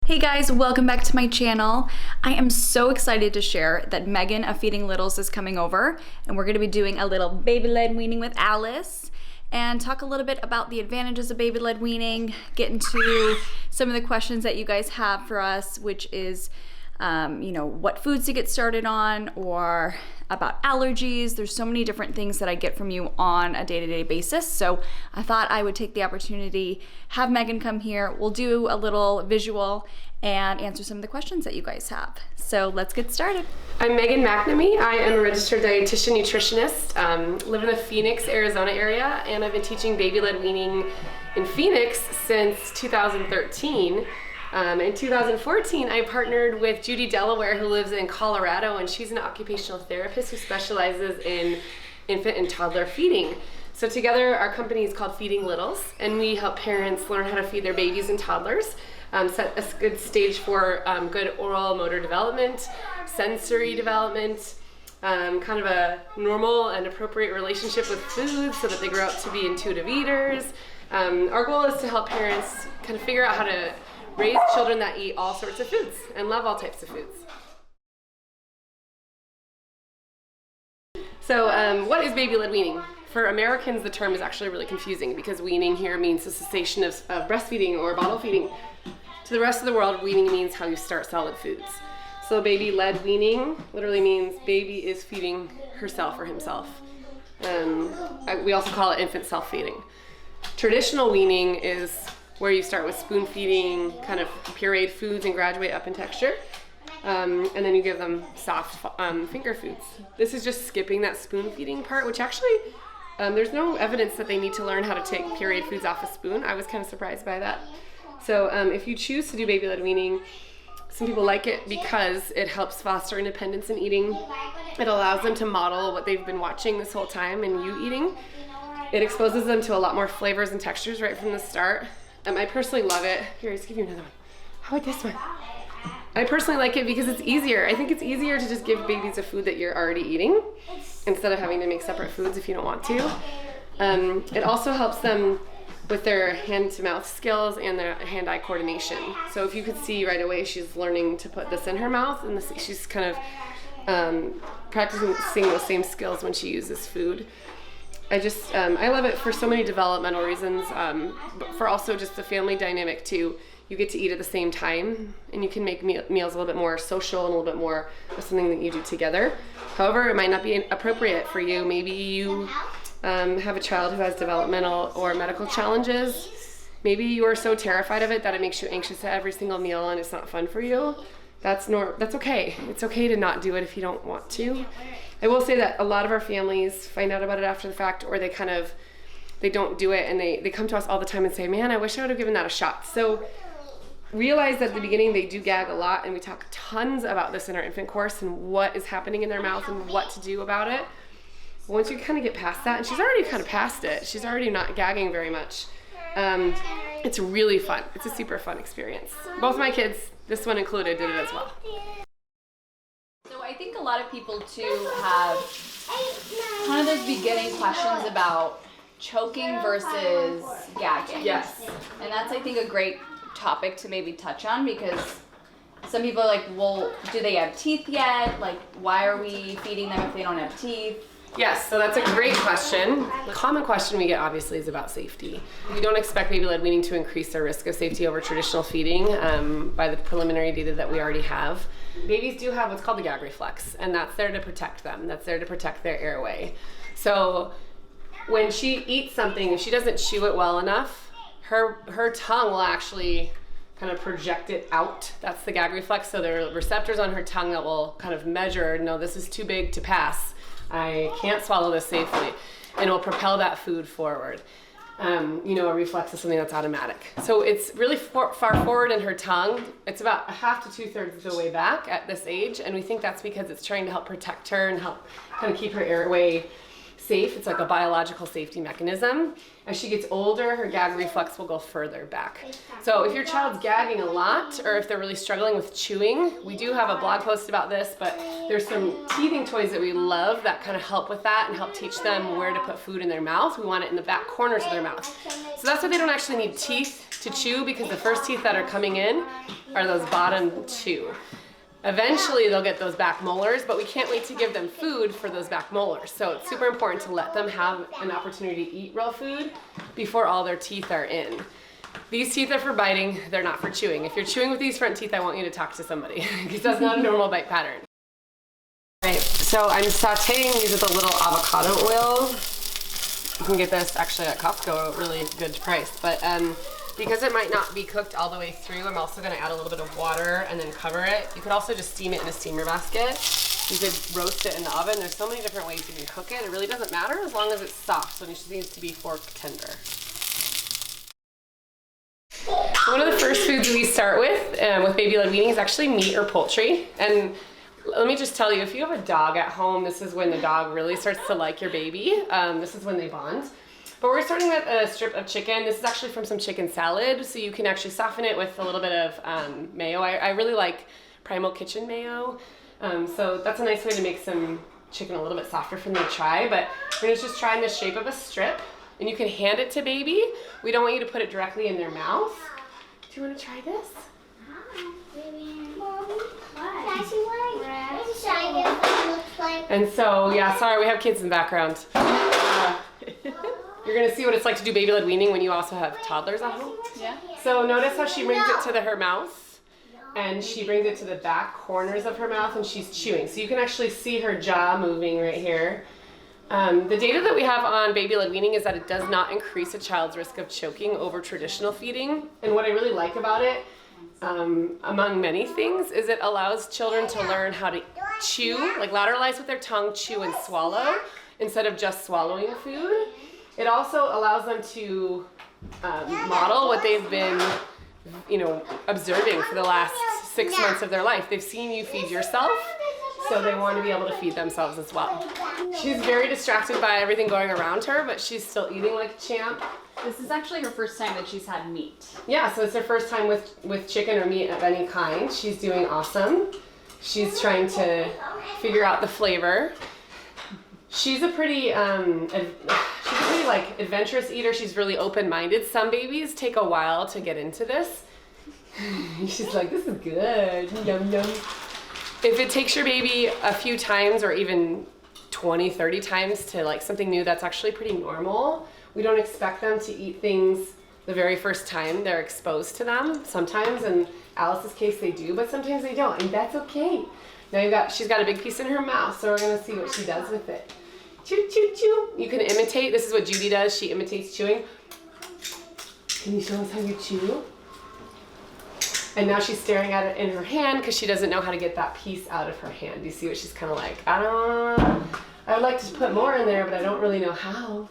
Hey guys, welcome back to my channel. I am so excited to share that Megan of Feeding Littles is coming over, and we're gonna be doing a little baby-led weaning with Alice and talk a little bit about the advantages of baby-led weaning, get into some of the questions that you guys have for us, which is what foods to get started on, or about allergies. There's so many different things that I get from you on a day-to-day basis. So I thought I would take the opportunity, have Megan come here. We'll do a little visual and answer some of the questions that you guys have. So let's get started. I'm Megan McNamee. I am a registered dietitian nutritionist, live in the Phoenix, Arizona area, and I've been teaching baby-led weaning in Phoenix since 2013. In 2014, I partnered with Judy Delaware, who lives in Colorado, and she's an occupational therapist who specializes in infant and toddler feeding. So together, our company is called Feeding Littles, and we help parents learn how to feed their babies and toddlers, set a good stage for good oral motor development, sensory development, kind of a normal and appropriate relationship with food so that they grow up to be intuitive eaters. Our goal is to help parents kind of figure out how to raise children that eat all sorts of foods and love all types of foods. So what is baby-led weaning? For Americans, the term is actually really confusing because weaning here means the cessation of breastfeeding or bottle feeding. To the rest of the world, weaning means how you start solid foods. So baby-led weaning literally means baby is feeding herself or himself. We also call it infant self-feeding. Traditional weaning is where you start with spoon feeding, kind of pureed foods and graduate up in texture. And then you give them soft finger foods. This is just skipping that spoon feeding part, which actually, there's no evidence that they need to learn how to take pureed foods off a spoon. I was kind of surprised by that. So if you choose to do baby-led weaning, some people like it because it helps foster independence in eating. It allows them to model what they've been watching this whole time in you eating. It exposes them to a lot more flavors and textures right from the start. I personally love it. Here, let's give you another one. How about this one? I personally like it because it's easier. I think it's easier to just give babies a food that you're already eating instead of having to make separate foods if you don't want to. It also helps them with their hand-to-mouth skills and their hand-eye coordination. So if you could see right away, she's learning to put this in her mouth, and she's kind of practicing those same skills when she uses food. I love it for so many developmental reasons, but for also just the family dynamic too. You get to eat at the same time, and you can make meals a little bit more social and a little bit more of something that you do together. However, it might not be appropriate for you. Maybe you have a child who has developmental or medical challenges. Maybe you are so terrified of it that it makes you anxious at every single meal and it's not fun for you. That's okay. It's okay to not do it if you don't want to. I will say that a lot of our families find out about it after the fact, or they don't do it, and they come to us all the time and say, man, I wish I would have given that a shot. So realize that at the beginning they do gag a lot, and we talk tons about this in our infant course and what is happening in their mouth and what to do about it. Once you kind of get past that, and she's already kind of past it, she's already not gagging very much, it's really fun. It's a super fun experience. Both my kids, this one included, did it as well. So I think a lot of people too have kind of those beginning questions about choking versus gagging. Yes. And that's, I think, a great topic to maybe touch on, because some people are like, well, do they have teeth yet? Like, why are we feeding them if they don't have teeth? Yes, so that's a great question. The common question we get obviously is about safety. We don't expect baby-led weaning to increase their risk of safety over traditional feeding by the preliminary data that we already have. Babies do have what's called the gag reflex, and that's there to protect them. That's there to protect their airway. So when she eats something, if she doesn't chew it well enough, her tongue will actually kind of project it out. That's the gag reflex. So there are receptors on her tongue that will kind of measure, no, this is too big to pass. I can't swallow this safely, and it will propel that food forward. A reflex is something that's automatic. So it's really far forward in her tongue. It's about 1/2 to 2/3 of the way back at this age, and we think that's because it's trying to help protect her and help kind of keep her airway safe. It's like a biological safety mechanism. As she gets older, her gag reflex will go further back. So if your child's gagging a lot, or if they're really struggling with chewing, we do have a blog post about this, but there's some teething toys that we love that kind of help with that and help teach them where to put food in their mouth. We want it in the back corners of their mouth. So that's why they don't actually need teeth to chew, because the first teeth that are coming in are those bottom two. Eventually they'll get those back molars, but we can't wait to give them food for those back molars. So it's super important to let them have an opportunity to eat real food before all their teeth are in. These teeth are for biting, they're not for chewing. If you're chewing with these front teeth, I want you to talk to somebody because that's not a normal bite pattern. All right, so I'm sauteing these with a little avocado oil. You can get this actually at Costco, really good price, but because it might not be cooked all the way through, I'm also gonna add a little bit of water and then cover it. You could also just steam it in a steamer basket. You could roast it in the oven. There's so many different ways you can cook it. It really doesn't matter as long as it's soft, so it just needs to be fork tender. One of the first foods we start with baby-led weaning is actually meat or poultry. And let me just tell you, if you have a dog at home, this is when the dog really starts to like your baby. This is when they bond. But we're starting with a strip of chicken. This is actually from some chicken salad, so you can actually soften it with a little bit of mayo. I really like Primal Kitchen mayo, so that's a nice way to make some chicken a little bit softer for them to try. But we're gonna just try in the shape of a strip, and you can hand it to baby. We don't want you to put it directly in their mouth. Do you want to try this? And so, yeah, sorry, we have kids in the background. You're gonna see what it's like to do baby-led weaning when you also have toddlers at home. Yeah. So notice how she brings it to her mouth, and she brings it to the back corners of her mouth, and she's chewing. So you can actually see her jaw moving right here. The data that we have on baby-led weaning is that it does not increase a child's risk of choking over traditional feeding. And what I really like about it, among many things, is it allows children to learn how to chew, like lateralize with their tongue, chew and swallow, instead of just swallowing food. It also allows them to model what they've been, observing for the last 6 months of their life. They've seen you feed yourself, so they want to be able to feed themselves as well. She's very distracted by everything going around her, but she's still eating like a champ. This is actually her first time that she's had meat. Yeah, so it's her first time with chicken or meat of any kind. She's doing awesome. She's trying to figure out the flavor. She's a pretty adventurous eater. She's really open-minded. Some babies take a while to get into this. She's like, this is good, yum yum. If it takes your baby a few times or even 20, 30 times to like something new, that's actually pretty normal. We don't expect them to eat things the very first time they're exposed to them. Sometimes, in Alice's case, they do, but sometimes they don't, and that's okay. Now she's got a big piece in her mouth, so we're gonna see what she does with it. Chew, chew, chew. You can imitate. This is what Judy does. She imitates chewing. Can you show us how you chew? And now she's staring at it in her hand because she doesn't know how to get that piece out of her hand. You see what she's kind of like? I would like to put more in there, but I don't really know how.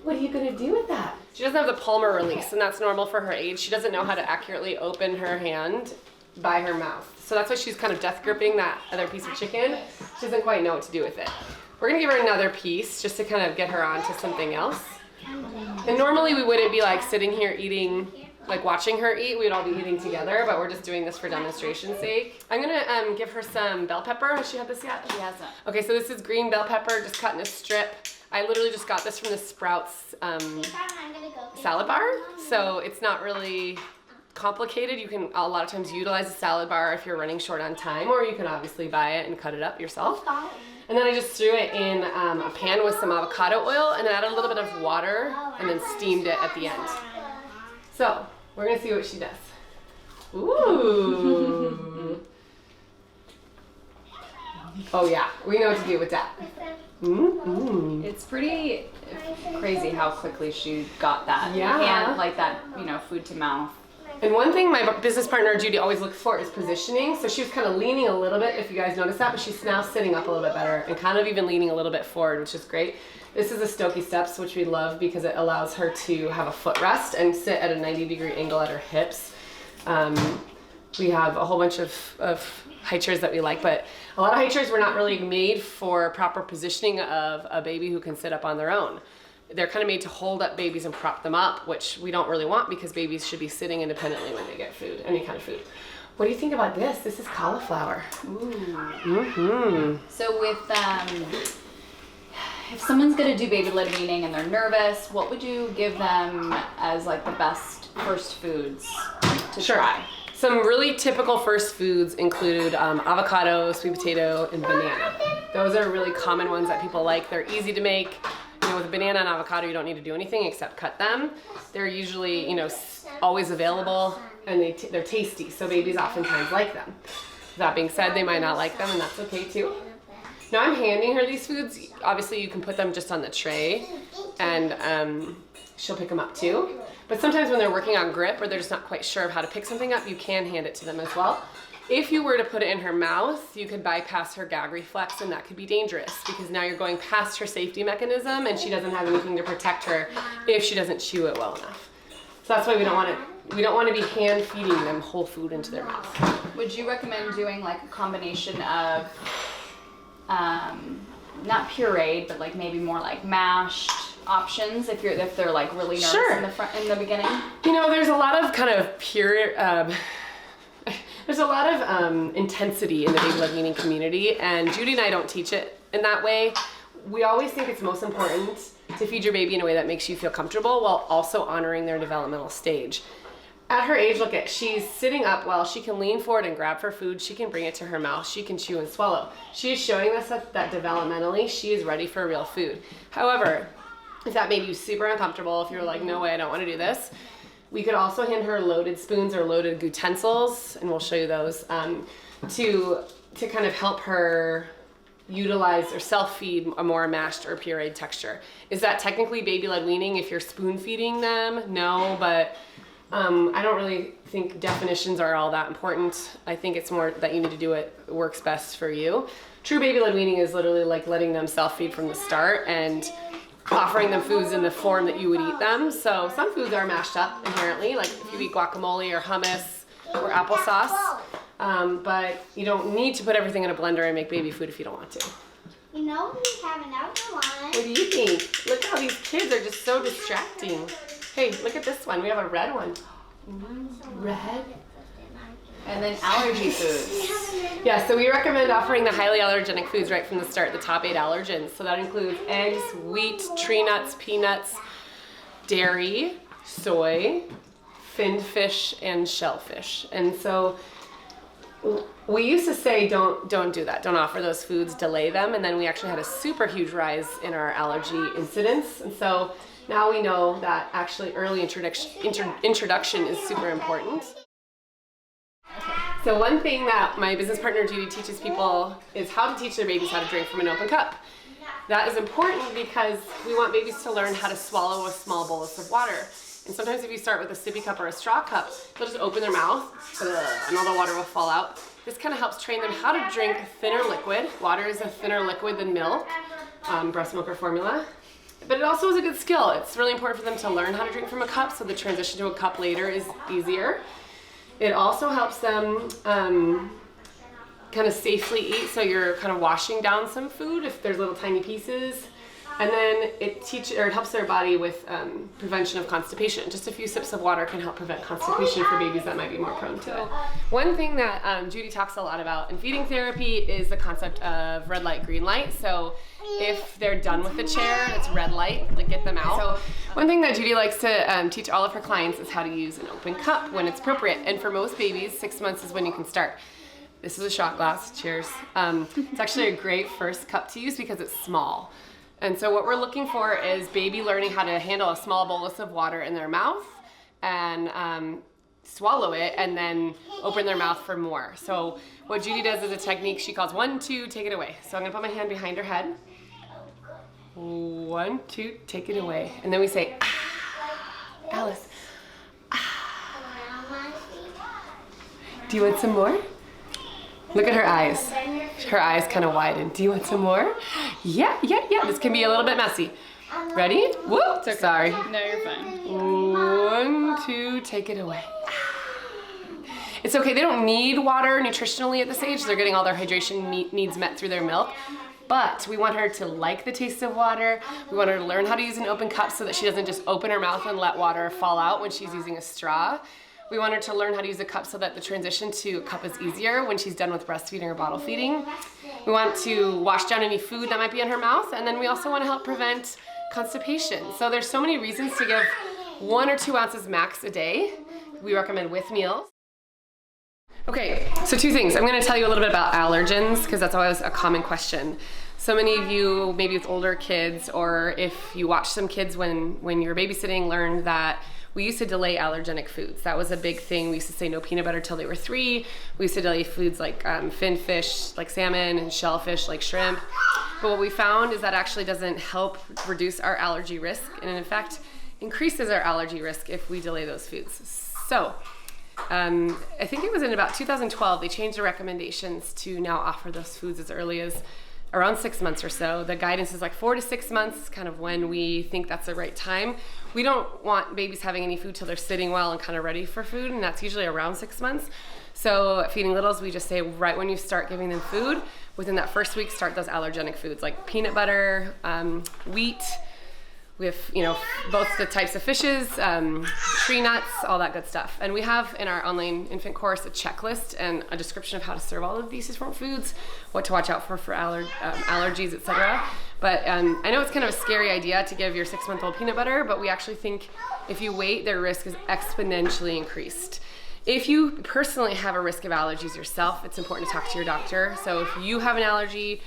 What are you gonna do with that? She doesn't have the palmar release, and that's normal for her age. She doesn't know how to accurately open her hand by her mouth. So that's why she's kind of death gripping that other piece of chicken. She doesn't quite know what to do with it. We're gonna give her another piece just to kind of get her onto something else. And normally we wouldn't be like sitting here eating, like watching her eat. We'd all be eating together, but we're just doing this for demonstration's sake. I'm gonna give her some bell pepper. Has she had this yet? She hasn't. Okay, so this is green bell pepper, just cut in a strip. I literally just got this from the Sprouts salad bar, so it's not really complicated. You can a lot of times utilize a salad bar if you're running short on time, or you can obviously buy it and cut it up yourself. And then I just threw it in a pan with some avocado oil and then added a little bit of water and then steamed it at the end. So we're gonna see what she does. Ooh. Oh yeah, we know what to do with that. Mm-hmm. It's pretty crazy how quickly she got that. Yeah. And like that, food to mouth. And one thing my business partner Judy always looks for is positioning. So she was kind of leaning a little bit, if you guys noticed that, but she's now sitting up a little bit better and kind of even leaning a little bit forward, which is great. This is a Stokey Steps, which we love because it allows her to have a footrest and sit at a 90-degree angle at her hips. We have a whole bunch of high chairs that we like, but a lot of high chairs were not really made for proper positioning of a baby who can sit up on their own. They're kind of made to hold up babies and prop them up, which we don't really want because babies should be sitting independently when they get food, any kind of food. What do you think about this? This is cauliflower. Ooh. So with if someone's gonna do baby-led weaning and they're nervous, what would you give them as like the best first foods to try? Some really typical first foods include avocado, sweet potato, and banana. Those are really common ones that people like. They're easy to make. You know, with banana and avocado, you don't need to do anything except cut them. They're usually, you know, always available, and they're tasty, so babies oftentimes like them. That being said, they might not like them, and that's okay too. Now I'm handing her these foods. Obviously, you can put them just on the tray, and she'll pick them up too. But sometimes when they're working on grip or they're just not quite sure of how to pick something up, you can hand it to them as well. If you were to put it in her mouth, you could bypass her gag reflex, and that could be dangerous because now you're going past her safety mechanism and she doesn't have anything to protect her if she doesn't chew it well enough. So that's why we don't want to be hand feeding them whole food into their mouth. Would you recommend doing like a combination of not pureed, but like maybe more like mashed options if they're like really nervous in the beginning? You know, there's a lot of kind of pure there's a lot of intensity in the baby-led weaning community, and Judy and I don't teach it in that way. We always think it's most important to feed your baby in a way that makes you feel comfortable while also honoring their developmental stage. At her age, look at, she's sitting up well. She can lean forward and grab for food. She can bring it to her mouth. She can chew and swallow. She is showing us that developmentally she is ready for real food. However, if that made you super uncomfortable, if you're like, no way, I don't want to do this, we could also hand her loaded spoons or loaded utensils, and we'll show you those, to kind of help her utilize or self-feed a more mashed or pureed texture. Is that technically baby-led weaning if you're spoon feeding them? No, but I don't really think definitions are all that important. I think it's more that you need to do what works best for you. True baby-led weaning is literally like letting them self-feed from the start and offering them foods in the form that you would eat them. So some foods are mashed up inherently, like if you eat guacamole or hummus or applesauce, but you don't need to put everything in a blender and make baby food if you don't want to. You know, we have another one. What do you think? Look how these kids are just so distracting. Hey, look at this one. We have a red one. Red. And then allergy foods. Yeah, so we recommend offering the highly allergenic foods right from the start, the top 8 allergens. So that includes eggs, wheat, tree nuts, peanuts, dairy, soy, finned fish, and shellfish. And so we used to say don't do that. Don't offer those foods, delay them. And then we actually had a super huge rise in our allergy incidence. And so now we know that actually early introduction is super important. So one thing that my business partner Judy teaches people is how to teach their babies how to drink from an open cup. That is important because we want babies to learn how to swallow a small bolus of water. And sometimes if you start with a sippy cup or a straw cup, they'll just open their mouth and all the water will fall out. This kind of helps train them how to drink a thinner liquid. Water is a thinner liquid than milk, breast milk or formula. But it also is a good skill. It's really important for them to learn how to drink from a cup so the transition to a cup later is easier. It also helps them kind of safely eat, so you're kind of washing down some food if there's little tiny pieces. And then it helps their body with prevention of constipation. Just a few sips of water can help prevent constipation for babies that might be more prone to it. One thing that Judy talks a lot about in feeding therapy is the concept of red light, green light. So if they're done with the chair, it's red light, like get them out. So one thing that Judy likes to teach all of her clients is how to use an open cup when it's appropriate. And for most babies, 6 months is when you can start. This is a shot glass, cheers. It's actually a great first cup to use because it's small. And so what we're looking for is baby learning how to handle a small bolus of water in their mouth and swallow it and then open their mouth for more. So what Judy does is a technique she calls 1, 2, take it away. So I'm gonna put my hand behind her head. 1, 2, take it away. And then we say, ah, Alice, ah. Do you want some more? Look at her eyes. Her eyes kind of widen. Do you want some more? Yeah. This can be a little bit messy. Ready? Whoop, It's okay. Sorry. No, you're fine. 1, 2, take it away. It's It's okay, they don't need water nutritionally at this age. They're getting all their hydration needs met through their milk. But we want her to like the taste of water. We want her to learn how to use an open cup so that she doesn't just open her mouth and let water fall out when she's using a straw. We want her to learn how to use a cup so that the transition to a cup is easier when she's done with breastfeeding or bottle feeding. We want to wash down any food that might be in her mouth, and then we also want to help prevent constipation. So there's so many reasons to give 1 or 2 ounces max a day. We recommend with meals. Okay, so 2 things. I'm going to tell you a little bit about allergens because that's always a common question. So many of you, maybe with older kids, or if you watch some kids when you're babysitting, learned that we used to delay allergenic foods. That was a big thing. We used to say no peanut butter till they were 3. We used to delay foods like fin fish, like salmon, and shellfish, like shrimp. But what we found is that actually doesn't help reduce our allergy risk, and in fact, increases our allergy risk if we delay those foods. So, I think it was in about 2012, they changed the recommendations to now offer those foods as early as around 6 months or so. The guidance is like 4 to 6 months, kind of when we think that's the right time. We don't want babies having any food till they're sitting well and kind of ready for food, and that's usually around 6 months. So at Feeding Littles, we just say right when you start giving them food, within that first week, start those allergenic foods like peanut butter, wheat. We have, both the types of fishes, tree nuts, all that good stuff. And we have in our online infant course a checklist and a description of how to serve all of these different foods, what to watch out for allergies, etc. But I know it's kind of a scary idea to give your 6-month-old peanut butter, but we actually think if you wait, their risk is exponentially increased. If you personally have a risk of allergies yourself, it's important to talk to your doctor. So if you have an allergy,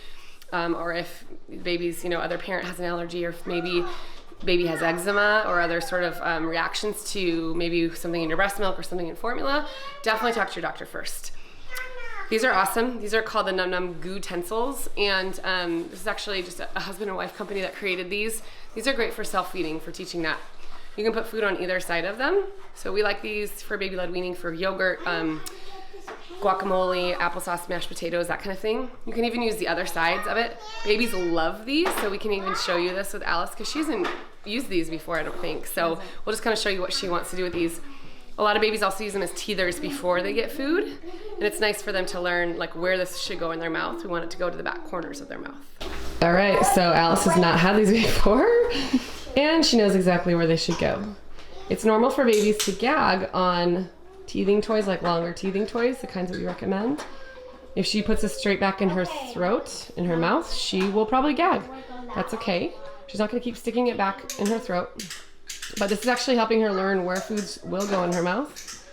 or if baby's, other parent has an allergy, or if maybe baby has eczema or other sort of reactions to maybe something in your breast milk or something in formula, definitely talk to your doctor first. These are awesome. These are called the Num Num Goo Tensils, and this is actually just a husband and wife company that created these. These are great for self-feeding, for teaching that. You can put food on either side of them. So we like these for baby-led weaning, for yogurt, guacamole, applesauce, mashed potatoes, that kind of thing. You can even use the other sides of it. Babies love these, so we can even show you this with Alice because she hasn't used these before, I don't think. So we'll just kind of show you what she wants to do with these. A lot of babies also use them as teethers before they get food, and it's nice for them to learn where this should go in their mouth. We want it to go to the back corners of their mouth. All right, so Alice has not had these before, and she knows exactly where they should go. It's normal for babies to gag on teething toys, like longer teething toys, the kinds that we recommend. If she puts this straight back in her throat, in her mouth, she will probably gag. That's okay. She's not going to keep sticking it back in her throat. But this is actually helping her learn where foods will go in her mouth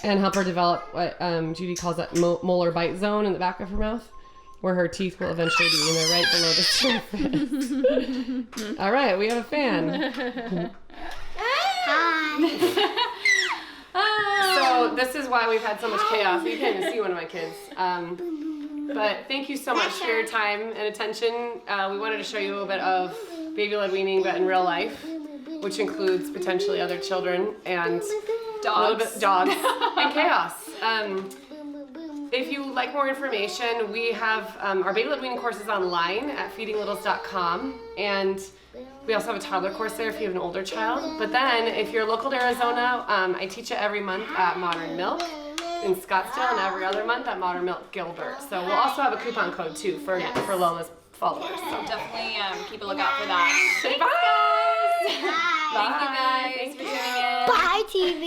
and help her develop what Judy calls that molar bite zone in the back of her mouth, where her teeth will eventually be, and they're right below the surface. All right, we have a fan. Hi. So this is why we've had so much chaos. You can't even see one of my kids. But thank you so much for your time and attention. We wanted to show you a little bit of baby-led weaning, but in real life, which includes potentially other children and dogs and chaos. If you like more information, we have our baby-led weaning courses online at feedinglittles.com, and we also have a toddler course there if you have an older child. But then, if you're local to Arizona, I teach it every month at Modern Milk in Scottsdale, and every other month at Modern Milk Gilbert. So we'll also have a coupon code too for Lola's followers. So Definitely keep a lookout for that. Bye. Thank you guys for tuning in. Bye, TV.